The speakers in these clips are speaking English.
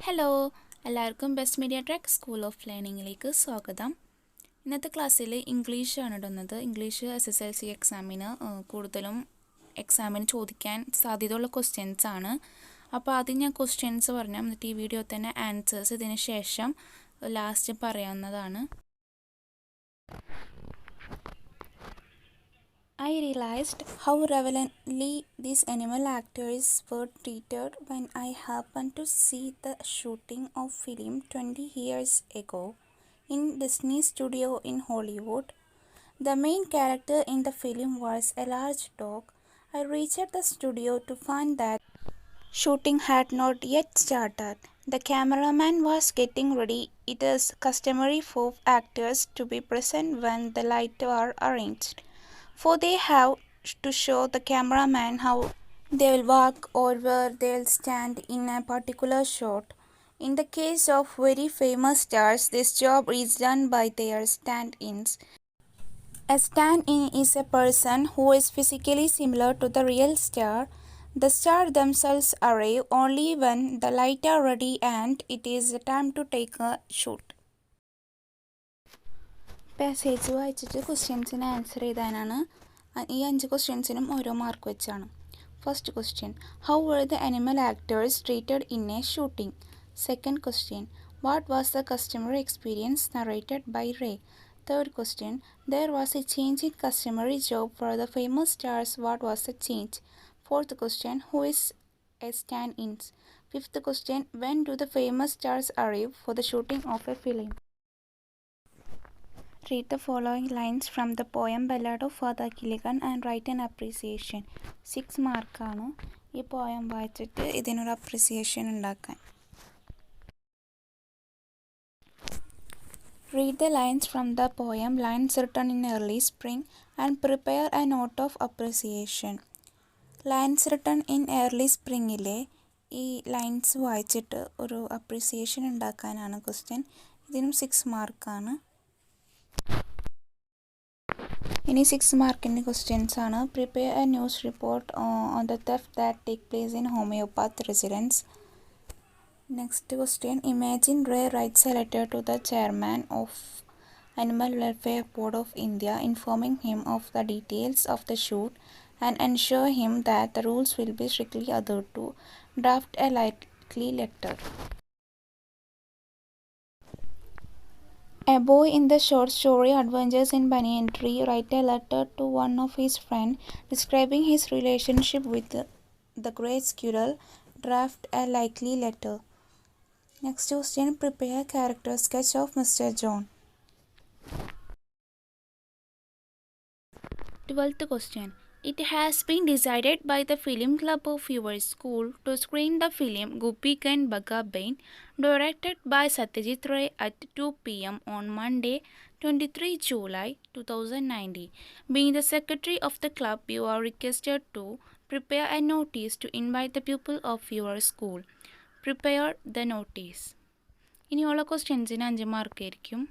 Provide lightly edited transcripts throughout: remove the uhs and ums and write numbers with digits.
Hello എല്ലാവർക്കും best media track school of ലേണിങ്ങിലേക്ക് സ്വാഗതം. ഇന്നത്തെ ക്ലാസ്സിൽ ഇംഗ്ലീഷാണ് ഇടുന്നത്. ഇംഗ്ലീഷ് SSLC എക്സാമിന് കൂടുതലും എക്സാമിന് ചോദിക്കാൻ സാധ്യതയുള്ള ക്വസ്റ്റ്യൻസ് ആണ്. അപ്പോൾ ആദ്യം ഞാൻ ക്വസ്റ്റ്യൻസ് പറഞ്ഞാൽ എന്നിട്ട് ഈ വീഡിയോ തന്നെ ആൻസേഴ്സ് ഇതിന് ശേഷം ലാസ്റ്റ് പറയാവുന്നതാണ്. I realized how relevantly these animal actors were treated when I happened to see the shooting of film 20 years ago in Disney Studio in Hollywood. The main character in the film was a large dog. I reached the studio to find that shooting had not yet started. The cameraman was getting ready. It is customary for actors to be present when the lights are arranged, for they have to show the cameraman how they will walk or where they will stand in a particular shot. In the case of very famous stars, this job is done by their stand-ins. A stand-in is a person who is physically similar to the real star. The star themselves arrive only when the lights are ready and it is time to take a shoot. Passage വായിച്ചിട്ട് ക്വസ്റ്റ്യൻസിന് answer ചെയ്താനാണ്. ഈ 5 ക്വസ്റ്റ്യൻസിനും ഓരോ mark വെച്ചാണ്. First question, how were the animal actors treated in a shooting? Second question, what was the customer experience narrated by Ray? Third question, there was a change in customary job for the famous stars. What was the change? Fourth question, who is a stand-in? Fifth question, when do the famous stars arrive for the shooting of a film? Read the following lines from the poem Ballad of Father Gilligan and write an appreciation. 6 മാർക്കാണ് ഈ poem വായിച്ചിട്ട് ഇതിനൊരു appreciation ഉണ്ടാക്കാൻ. Read the lines from the poem, lines written in early spring, and prepare a note of appreciation. Lines written in early springയിലെ ഈ lines വായിച്ചിട്ട് ഒരു appreciation ഉണ്ടാക്കാനാണ് question. ഇതിനും 6 മാർക്കാണ്. ഇനി 6 മാർക്കിൻ്റെ ക്വസ്റ്റ്യൻസ് ആണ്. Prepare a news report on the theft that take place in homeopath residence. Next question, imagine Ray writes a letter to the chairman of Animal Welfare Board of India informing him of the details of the shoot and ensure him that the rules will be strictly adhered to. Draft a likely letter. A boy in the short story Adventures in Banyan Tree write a letter to one of his friends describing his relationship with the great squirrel. Draft a likely letter. Next question, prepare a character sketch of Mr. John. 12th question, it has been decided by the Film Club of your school to screen the film Guppy Gun Bugga Bain, directed by Satyajit Ray at 2 p.m. on Monday, 23 July 2019. Being the secretary of the club, you are requested to prepare a notice to invite the people of your school. Prepare the notice. ഇനിയുള്ള ക്വസ്റ്റ്യൻസിന് 5 mark ആയിരിക്കും.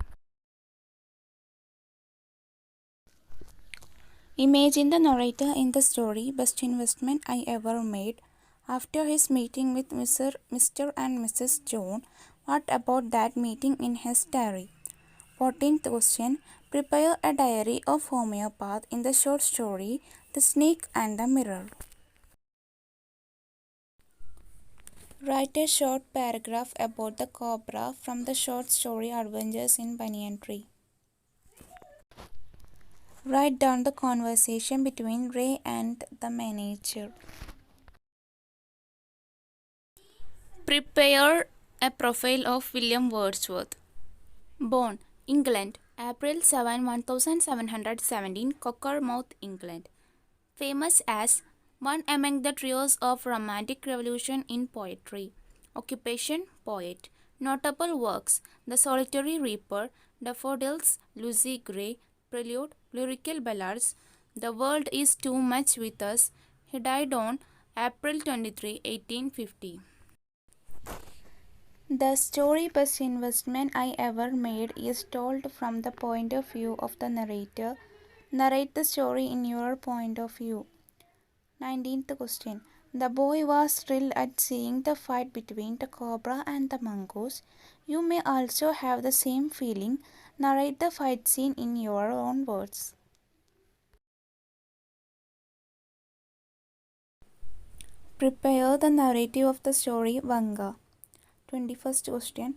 Imagine the narrator in the story, best investment I ever made. After his meeting with Mr. and Mrs. John, what about that meeting in his diary? 14th question, prepare a diary of homeopath in the short story, The Snake and the Mirror. Write a short paragraph about the cobra from the short story Adventures in Banyan Tree. Write down the conversation between Ray and the manager. Prepare a profile of William Wordsworth. Born England, April 7, 1717, Cockermouth, England. Famous as one among the trios of Romantic Revolution in poetry. Occupation, poet. Notable works, The Solitary Reaper, Daffodils, Lucy Gray, Prelude, Lyrical Ballads, The World is Too Much with Us. He died on April 23, 1850. The story Best Investment I Ever Made is told from the point of view of the narrator. Narrate the story in your point of view. 19th question. The boy was thrilled at seeing the fight between the cobra and the mongoose. You may also have the same feeling. Narrate the fight scene in your own words. Prepare the narrative of the story Vanga. 21st question.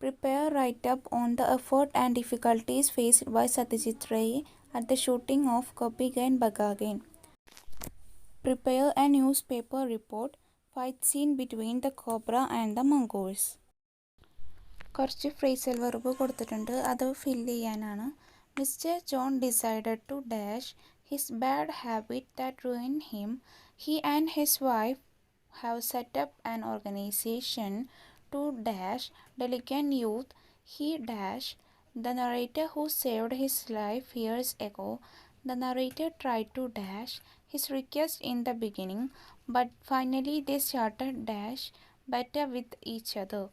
Prepare write-up on the effort and difficulties faced by Satyajit Ray at the shooting of Kopigain Bagagain. Prepare a newspaper report. Fight scene between the cobra and the mongoose. കുറച്ച് phrasal verb കൊടുത്തിട്ടുണ്ട്, അത് fill ചെയ്യാനാണ്. Mister John decided to dash his bad habit that ruined him. He and his wife have set up an organization to dash delinquent youth. He dash the narrator who saved his life years ago. The narrator tried to dash his request in the beginning, but finally they started dash better with each other.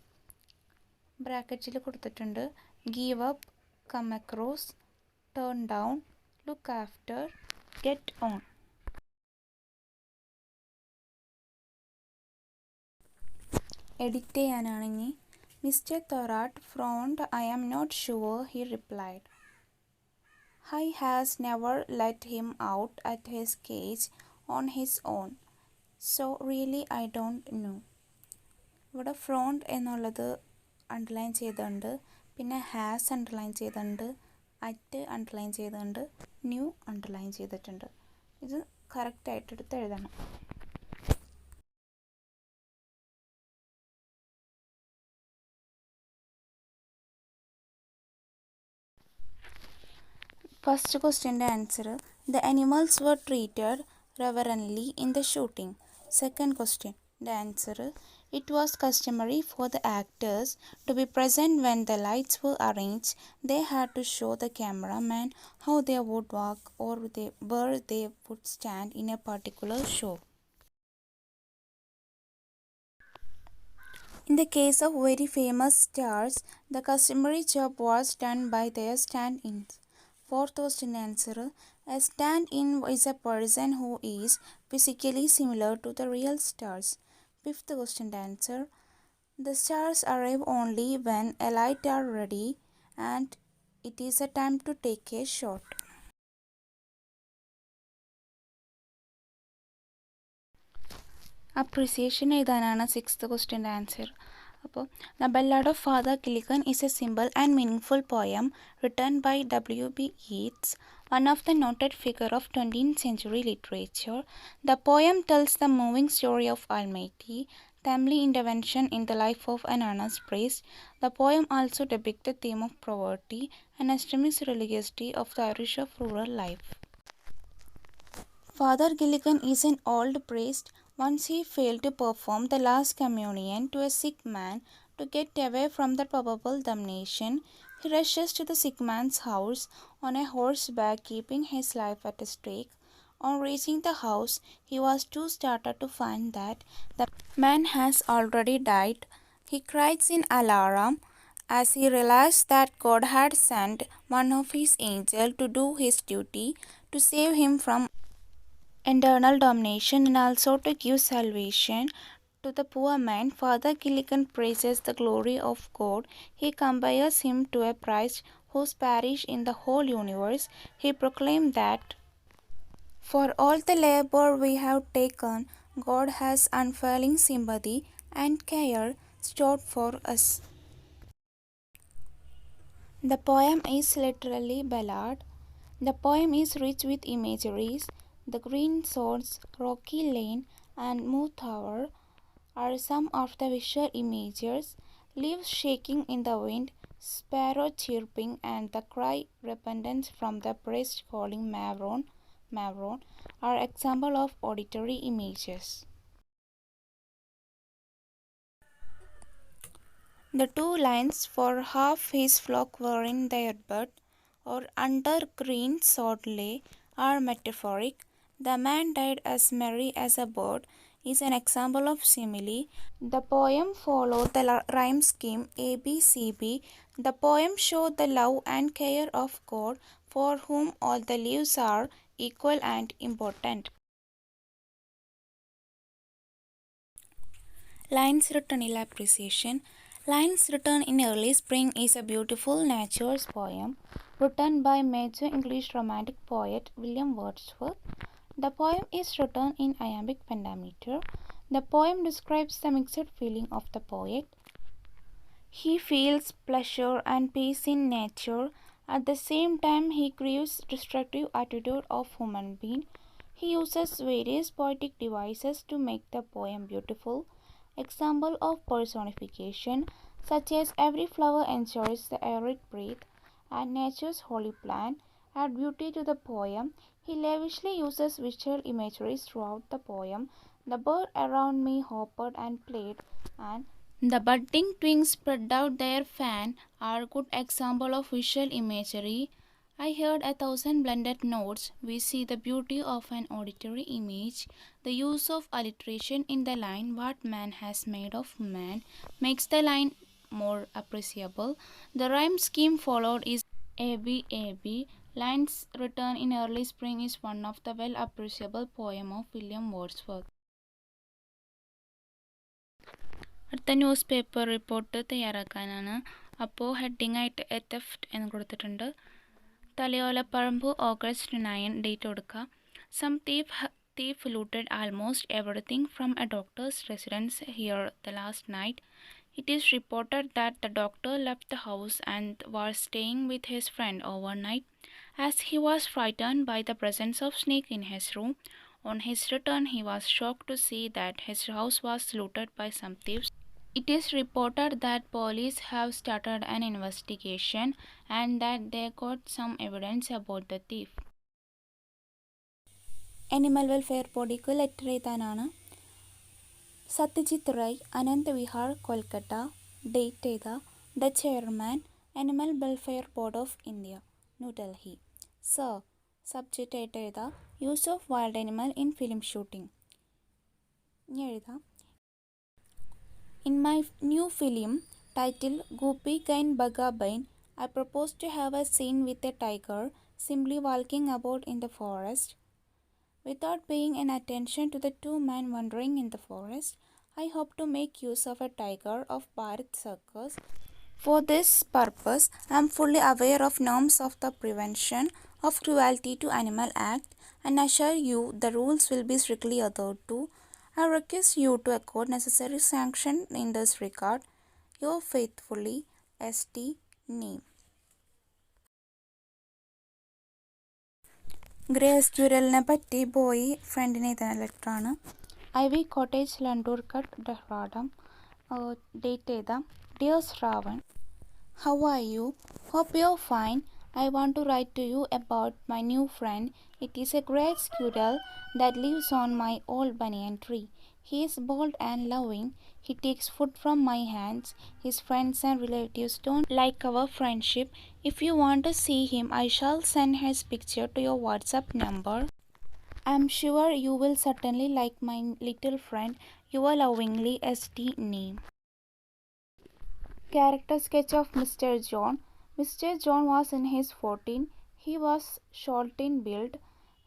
ബ്രാക്കറ്റിൽ കൊടുത്തിട്ടുണ്ട് give up, come across, turn down, look after, get on. Edit ചെയ്യാനാണെങ്കിൽ mister Thorat front I am not sure he replied. He has never let him out at his cage on his own, so really I don't know. ഇവിടെ front എന്നുള്ളത് underline ചെയ്തിട്ടുണ്ട്, പിന്നെ has underline ചെയ്തിട്ടുണ്ട്, at underline ചെയ്തിട്ടുണ്ട്, new underline ചെയ്തിട്ടുണ്ട്. ഇത് കറക്റ്റായിട്ട് എടുത്ത് എഴുതണം. ഫസ്റ്റ് ക്വസ്റ്റ്യൻ്റെ answer, the animals were treated reverently in the shooting. Second question, the answer, it was customary for the actors to be present when the lights were arranged. They had to show the cameraman how they would walk or where they would stand in a particular show. In the case of very famous stars, the customary job was done by their stand-ins. Fourth question answer, a stand-in is a person who is physically similar to the real stars. Fifth question answer, the stars arrive only when a light are ready and it is a time to take a shot. Appreciation എഴുതാനാണ് sixth ക്വസ്റ്റ്യൻ്റെ answer. അപ്പോൾ the ബallad of Father Gilligan is a simple and meaningful poem written by W.B. Yeats, one of the noted figure of 20th century literature. The poem tells the moving story of Almighty timely intervention in the life of an honest priest. The poem also depicts the theme of poverty and extreme religiosity of the Irish of rural life. Father Gilligan is an old priest. Once he failed to perform the last communion to a sick man to get away from the probable damnation. He rushes to the sick man's house on a horseback, keeping his life at stake. On reaching the house, he was too startled to find that the man has already died. He cries in alarm as he realized that God had sent one of his angels to do his duty, to save him from eternal damnation and also to give salvation to the poor man. Father Gilligan praises the glory of God. He compares him to a priest whose parish in the whole universe. He proclaimed that for all the labor we have taken, God has unfailing sympathy and care stored for us. The poem is literally ballad. The poem is rich with imageries. The green swords, rocky lane, and moor tower are some of the visual images. Leaves shaking in the wind, sparrow chirping, and the cry repentance from the priest calling Mavron, Mavron are example of auditory images. The two lines, for half his flock were in their bed, or under green sod lay, are metaphoric. The man died as merry as a bird is an example of simile. The poem followed the rhyme scheme ABCB. The poem showed the love and care of God, for whom all the lives are equal and important. Lion's Return Appreciation. Lion's Return in Early Spring is a beautiful nature's poem written by major English romantic poet William Wordsworth. The poem is written in iambic pentameter. The poem describes the mixed feeling of the poet. He feels pleasure and peace in nature. At the same time, he grieves destructive attitude of human being. He uses various poetic devices to make the poem beautiful. Example of personification, such as every flower enjoys the air it breathes, and nature's holy plant, add beauty to the poem. He lavishly uses visual imagery throughout the poem. The bird around me hopped and played, and the budding twigs spread out their fan are good example of visual imagery. I heard a thousand blended notes. We see the beauty of an auditory image. The use of alliteration in the line "What man has made of man" makes the line more appreciable. The rhyme scheme followed is AB AB. Lion's Return in Early Spring is one of the well appreciable poem of William Wordsworth. അടുത്ത newspaper report തയ്യാറാക്കാനാണ്. അപ്പോൾ heading ആയിട്ട് a theft എന്ന് കൊടുത്തിട്ടുണ്ട്. Thalayolaparambu August 9 date കൊടുക്കുക. Some thief looted almost everything from a doctor's residence here the last night. It is reported that the doctor left the house and was staying with his friend overnight. As he was frightened by the presence of snake in his room, on his return he was shocked to see that his house was looted by some thieves. It is reported that police have started an investigation and that they got some evidence about the thief. Animal Welfare Bodyക്ക് letter എഴുതാനാണ്. Satyajit Ray, Anant Vihar, Kolkata. Date ചെയ്ത the chairman, animal welfare board of India, New Delhi. Sir, subject ആയിട്ട് എഴുതാം use of wild animal in film shooting. ഇനി എഴുതാം In my new film titled Gopi Gain Baga Bain, I propose to have a scene with a tiger simply walking about in the forest. Without paying any attention to the two men wandering in the forest, I hope to make use of a tiger of Bharat Circus. For this purpose, I am fully aware of norms of the Prevention of Cruelty to Animal Act and assure you the rules will be strictly adhered to. I request you to accord necessary sanction in this regard. Yours faithfully, S.T. Neem. Grey എസ്ക്യൂരലിനെ പറ്റി boy ഫ്രണ്ടിന് എഴുതുന്ന ലെറ്ററാണ്. Ivy cottage Landour Cantt Dehradun. Date എഴുതാം dear Shravan, how are you? Hope you are fine. I want to write to you about my new friend. It is a great squirrel that lives on my old banyan tree. He is bold and loving. He takes food from my hands. His friends and relatives don't like our friendship. If you want to see him, I shall send his picture to your WhatsApp number. I am sure you will certainly like my little friend. Your lovingly, S.T. Neem. Character sketch of Mr. John. Mr. John was in his 14. He was short in build.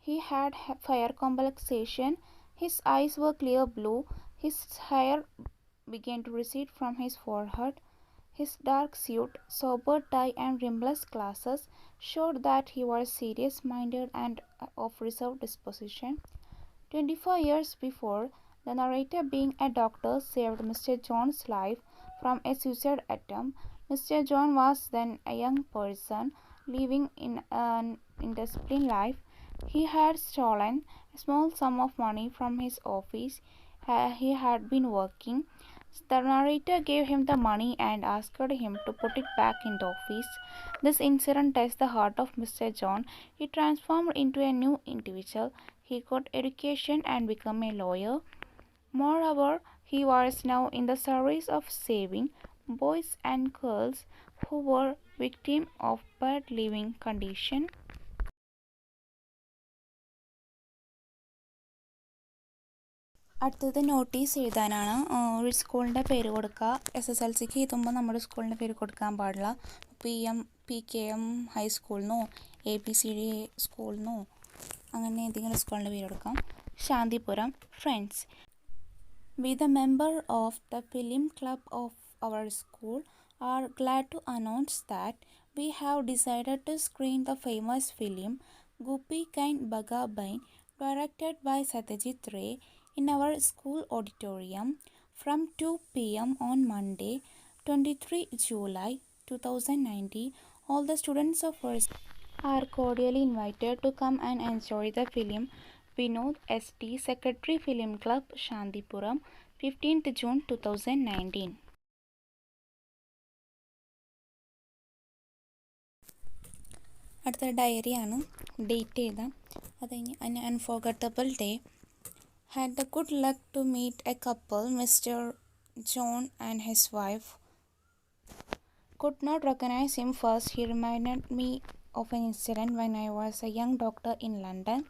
He had fair complexion. His eyes were clear blue. His hair began to recede from his forehead. His dark suit, sober tie and rimless glasses showed that he was serious-minded and of reserved disposition. 24 years before, the narrator, being a doctor, saved Mr. John's life from a suicide attempt. Mr. John was then a young person living in an indisciplined life. He had stolen a small sum of money from his office. He had been working. The narrator gave him the money and asked him to put it back in the office. This incident touched the heart of Mr. John. He transformed into a new individual. He got education and became a lawyer. Moreover, he was now in the service of saving boys and girls who were victims of bad living condition. അടുത്തത് notice എഴുതാനാണ്. ഒരു സ്കൂളിൻ്റെ പേര് കൊടുക്കുക. SSLCക്ക് എഴുതുമ്പോൾ നമ്മുടെ സ്കൂളിൻ്റെ പേര് കൊടുക്കാൻ പാടില്ല. PKM ഹൈസ്കൂളിനോ ABCD സ്കൂളിനോ അങ്ങനെ ഏതെങ്കിലും സ്കൂളിൻ്റെ പേര് കൊടുക്കാം. Shanthipuram friends. We, the member of the film club of our school, are glad to announce that we have decided to screen the famous film Guppy Kind Baga Bain, directed by Satyajit Ray, in our school auditorium from 2 p.m. on Monday, 23 July 2019. All the students of our school are cordially invited to come and enjoy the film. Vinod ST, Secretary Film Club, Shantipuram, 15th June 2019. അടുത്ത ഡയറിയാണ് date ചെയ്താൽ അത് കഴിഞ്ഞ് an unforgettable day. Had the good luck to meet a couple, Mr. John and his wife. Could not recognize him first. He reminded me of an incident when I was a young doctor in London.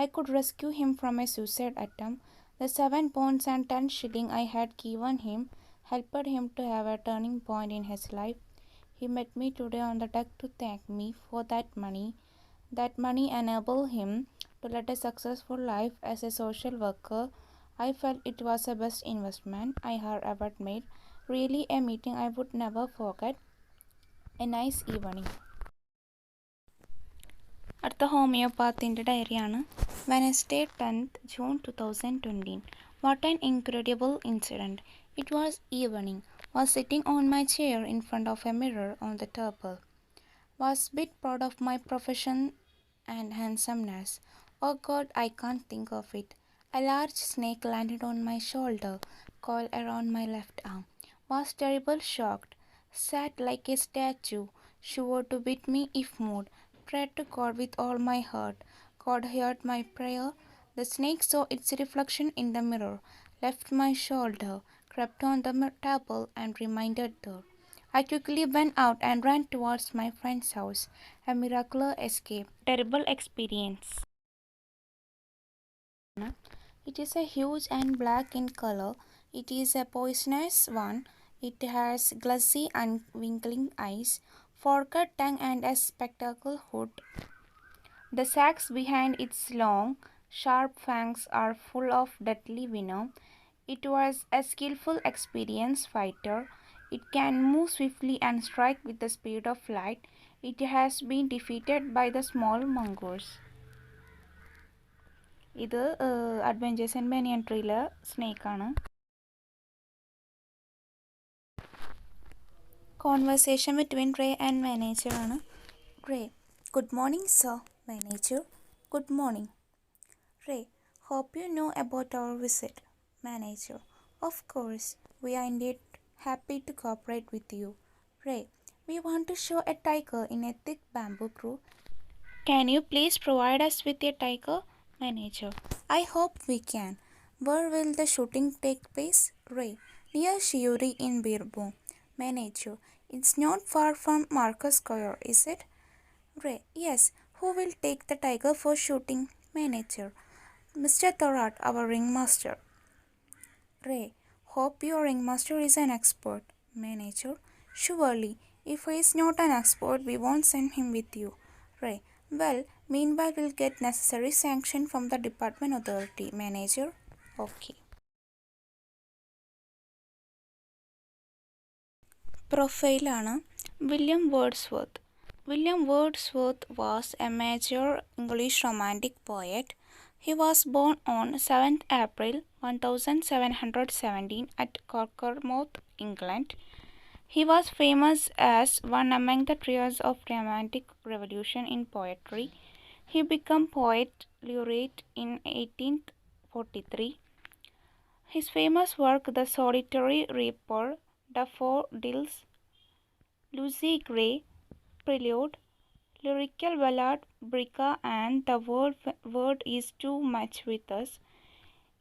I could rescue him from a suicide attempt. The 7 pounds and 10 shillings I had given him helped him to have a turning point in his life. He met me today on the deck to thank me for that money. That money enabled him to lead a successful life as a social worker. I felt it was the best investment I had ever made. Really a meeting I would never forget. A nice evening. അടുത്ത ഹോമിയോപാത്തിൻ്റെ ഡയറിയാണ് Wednesday 10th June 2020. What an incredible incident. It was evening. Was sitting on my chair in front of a mirror on the table. Was bit proud of my profession and handsomeness. Oh God, I can't think of it. A large snake landed on my shoulder, coiled around my left arm. Was terrible shocked. Sat like a statue, sure to beat me if moved. Prayed to God with all my heart. God heard my prayer. The snake saw its reflection in the mirror, left my shoulder, crept on the table and remained there. I quickly went out and ran towards my friend's house. A miraculous escape. Terrible experience. It is a huge and black in color. It is a poisonous one. It has glassy and winkling eyes, forked tongue and a spectacle hood. The sacs behind its long, sharp fangs are full of deadly venom. It was a skillful, experienced fighter. It can move swiftly and strike with the speed of light. It has been defeated by the small mongoose. ഇത് adventures and banyan ട്രീയിലെ സ്നേക്കാണ്. Conversation between Ray and manager ആണ്. Ray: good morning sir. Manager: good morning. Ray: hope you know about our visit. Manager: of course, we are indeed happy to cooperate with you. Ray: we want to show a tiger in a thick bamboo grove. Can you please provide us with a tiger? Manager: I hope we can. Where will the shooting take place? Ray: near Shiuri in Birbhum. Manager: it's not far from Marcus Square, is it? Ray: yes. Who will take the tiger for shooting? Manager: Mr. Thorat, our ringmaster. Ray: hope your ringmaster is an expert. Manager: surely. If he is not an expert, we won't send him with you. Ray: well, meanwhile we'll get necessary sanction from the department authority. Manager: okay. Profile ആണ് William Wordsworth. William Wordsworth was a major English romantic poet. He was born on 7th April 1717 at Cockermouth, England. He was famous as one among the trios of Romantic Revolution in poetry. He became poet laureate in 1843. His famous work, The Solitary Reaper, Daffodils, Lucy Gray, Prelude, Lyrical Ballad, Brica, and The Word is Too Much with Us.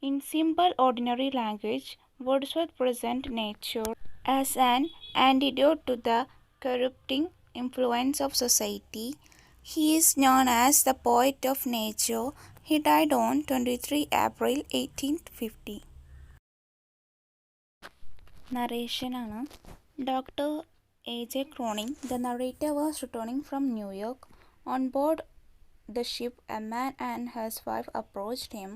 In simple, ordinary language, Wordsworth presents nature as an antidote to the corrupting influence of society. He is known as the poet of nature. He died on 23 April 1850. Narration ആണ് Dr. A.J. Cronin. The narrator was returning from New York. On board the ship, a man and his wife approached him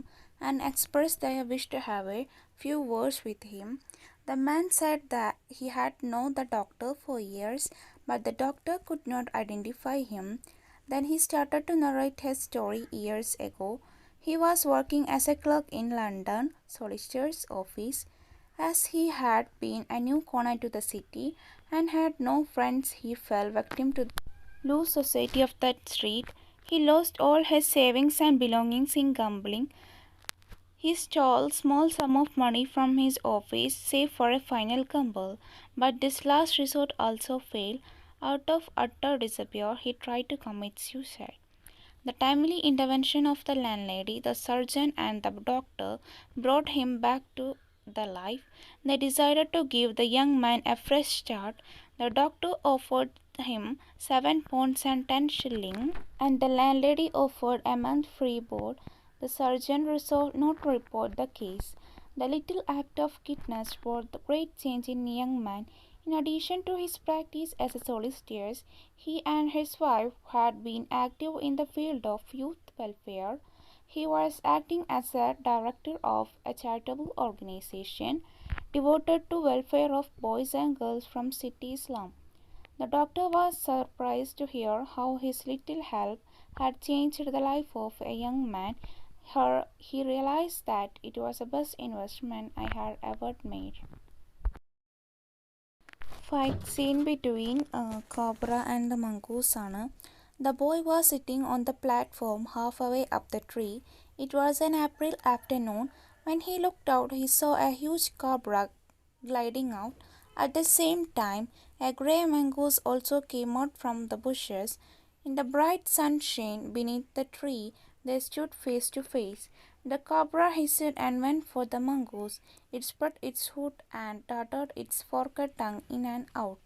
and expressed their wish to have a few words with him. The man said that he had known the doctor for years, but the doctor could not identify him. Then he started to narrate his story years ago. He was working as a clerk in London solicitor's office. As he had been a newcomer to the city and had no friends, he fell victim to the loose society of that street. He lost all his savings and belongings in gambling. He stole small sum of money from his office, save for a final gamble. But this last resort also failed. Out of utter despair, he tried to commit suicide. The timely intervention of the landlady, the surgeon, and the doctor brought him back to the life. They decided to give the young man a fresh start. The doctor offered him £7 and 10 shillings, and the landlady offered a month free board. The surgeon resolved not to report the case. The little act of kindness wrought the great change in the young man. In addition to his practice as a solicitor, he and his wife had been active in the field of youth welfare. He was acting as a director of a charitable organization devoted to welfare of boys and girls from city slum. The doctor was surprised to hear how his little help had changed the life of a young man. He realized that it was the best investment I had ever made. Fight scene between Cobra and the mongoose. The boy was sitting on the platform halfway up the tree. It was an April afternoon. When he looked out, he saw a huge cobra gliding out. At the same time, a grey mongoose also came out from the bushes. In the bright sunshine beneath the tree, they stood face to face. The cobra hissed and went for the mongoose. It spread its hood and darted its forked tongue in and out.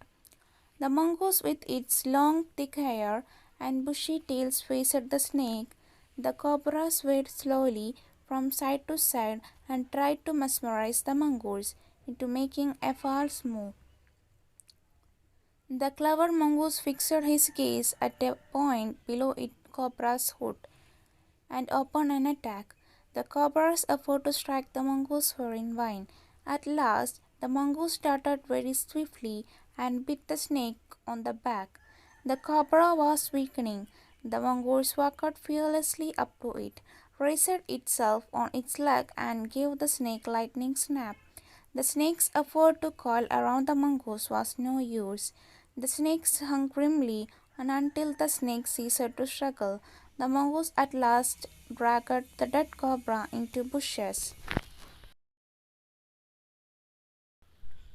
The mongoose, with its long, thick hair and bushy tail, faced the snake. The cobra swayed slowly from side to side and tried to mesmerize the mongoose into making a false move. The clever mongoose fixed his gaze at a point below the cobra's hood and opened an attack. The cobra's effort to strike the mongoose were in vain. At last, the mongoose darted very swiftly and bit the snake on the back. The cobra was weakening. The mongoose walked fearlessly up to it, raised itself on its leg, and gave the snake a lightning snap. The snake's effort to coil around the mongoose was no use. The snake hung grimly, and until the snake ceased to struggle, the mongoose at last dragged the dead cobra into bushes.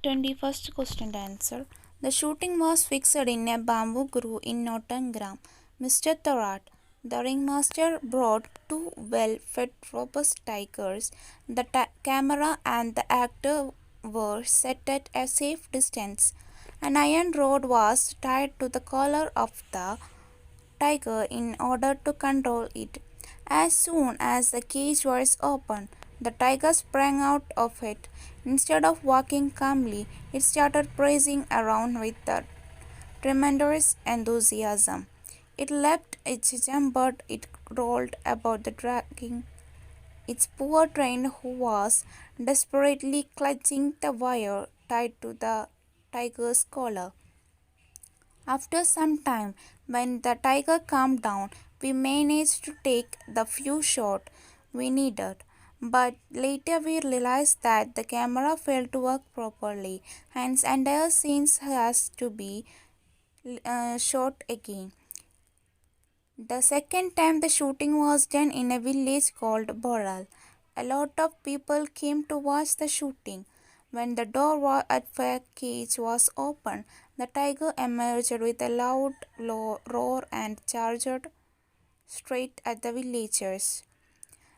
21st question and answer. The shooting was fixed in a bamboo grove in Nottingham. Mr. Thorat, the ringmaster, brought two well-fed robust tigers. The camera and the actor were set at a safe distance. An iron rod was tied to the collar of the tiger in order to control it. As soon as the cage was opened, the tiger sprang out of it. Instead of walking calmly, it started prancing around with tremendous enthusiasm. It leapt, it jumped, it rolled about, dragging its poor trainer, who was desperately clutching the wire tied to the tiger's collar. After some time, when the tiger calmed down, we managed to take the few shots we needed. But later we realized that the camera failed to work properly, hence entire scenes has to be shot again. The second time the shooting was done in a village called Boral. A lot of people came to watch the shooting. When the door at the cage was opened, the tiger emerged with a loud roar and charged straight at the villagers.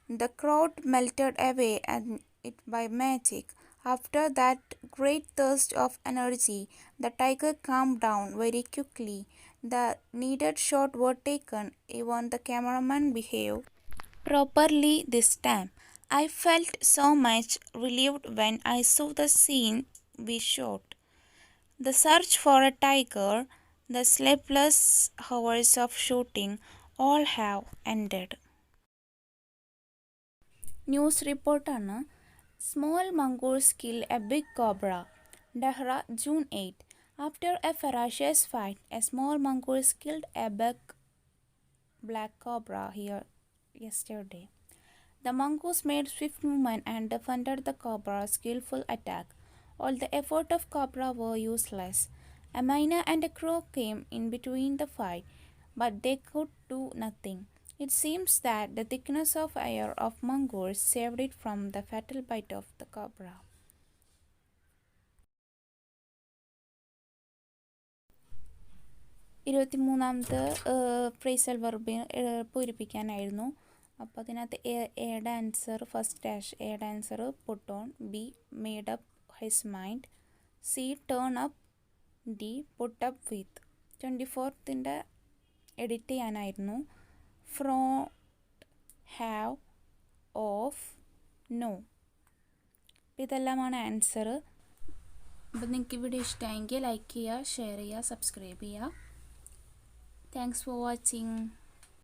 The crowd melted away and it by magic. After that great thirst of energy, the tiger calmed down very quickly. The needed shots were taken. Even the cameraman behaved properly this time. I felt so much relieved when I saw the scene we shot. The search for a tiger, the sleepless hours of shooting, all have ended. News ರಿಪೋರ್ಟನ್ನು Small mongoose kill a big cobra. Dahra, June 8. After a ferocious fight, a small mongoose killed a big black cobra here yesterday. The mongoose made swift movement and defended the cobra's skillful attack. All the effort of cobra were useless. A myna and a crow came in between the fight, but they could do nothing. It seems that the thickness of air of mongoose saved it from the fatal bite of the cobra. ഇരുപത്തിമൂന്നാമത്തെ phrasal verb പൂരിപ്പിക്കാനായിരുന്നു. അപ്പോൾ അതിനകത്ത് എയുടെ answer first dash എയുടെ answer put on, B made up his mind, C turn up, D put up with. 24th edit ചെയ്യാനായിരുന്നു. Front, have, off, know. ഇതെല്ലാമാണ് answer. അപ്പോൾ നിങ്ങൾക്ക് ഇവിടെ ഇഷ്ടമെങ്കിൽ ലൈക്ക് ചെയ്യുക, ഷെയർ ചെയ്യുക, സബ്സ്ക്രൈബ് ചെയ്യുക. Thanks for watching.